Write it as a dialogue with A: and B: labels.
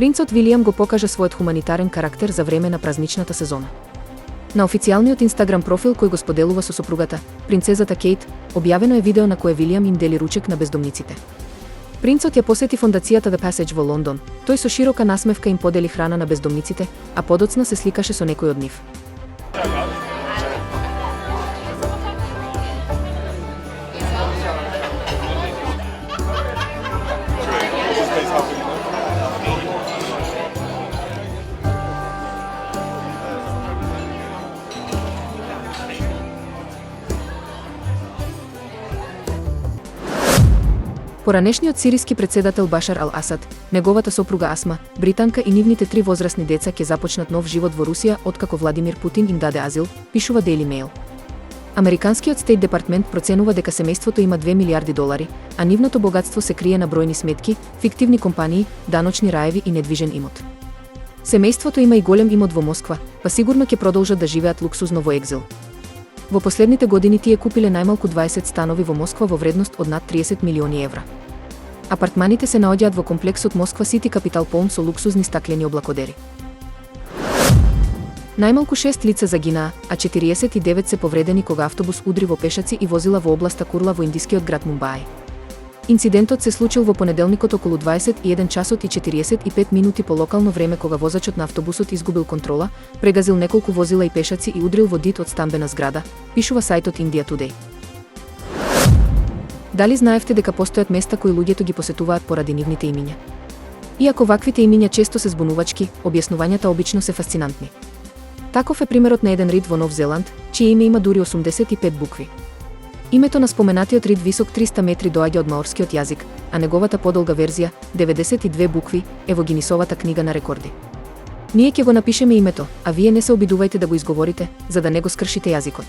A: Принцот Вилијам го покажа својот хуманитарен карактер за време на празничната сезона. На официјалниот Инстаграм профил кој го споделува со сопругата, принцезата Кейт, објавено е видео на кое Вилијам им дели ручек на бездомниците. Принцот ја посети фондацијата The Passage во Лондон, тој со широка насмевка им подели храна на бездомниците, а подоцна се сликаше со некој од нив. Поранешниот сириски претседател Башар ал-Асад, неговата сопруга Асма, британка и нивните 3 возрастни деца ќе започнат нов живот во Русија откако Владимир Путин им даде азил, пишува Daily Mail. Американскиот Стейт департмент проценува дека семејството има $2 милиарди, а нивното богатство се крие на бројни сметки, фиктивни компании, даночни раеви и недвижен имот. Семејството има и голем имот во Москва, па сигурно ќе продолжат да живеат луксузно во екзил. Во последните години тие купиле најмалку 20 станови во Москва во вредност од над 30 милиони евра. Апартманите се наоѓаат во комплексот Москва Сити Капитал полн со луксузни стаклени облакодери. Најмалку 6 лица загинаа, а 49 се повредени кога автобус удри во пешаци и возила во областа Курла во индискиот град Мумбај. Инцидентот се случил во понеделникот околу 21 часот и 45 минути по локално време кога возачот на автобусот изгубил контрола, прегазил неколку возила и пешаци и удрил во дит од стамбена зграда, пишува сајтот India Today. Дали знаевте дека постојат места кои луѓето ги посетуваат поради нивните имиња? Иако ваквите имиња често се збунувачки, објаснувањата обично се фасцинантни. Таков е примерот на еден рид во Нов Зеланд, чие име има дури 85 букви. Името на споменатиот рид висок 300 метри доаѓа од маорскиот јазик, а неговата подолга верзија, 92 букви, е во Гинисовата книга на рекорди. Ние ќе го напишеме името, а вие не се обидувајте да го изговорите, за да не го скршите јазикот.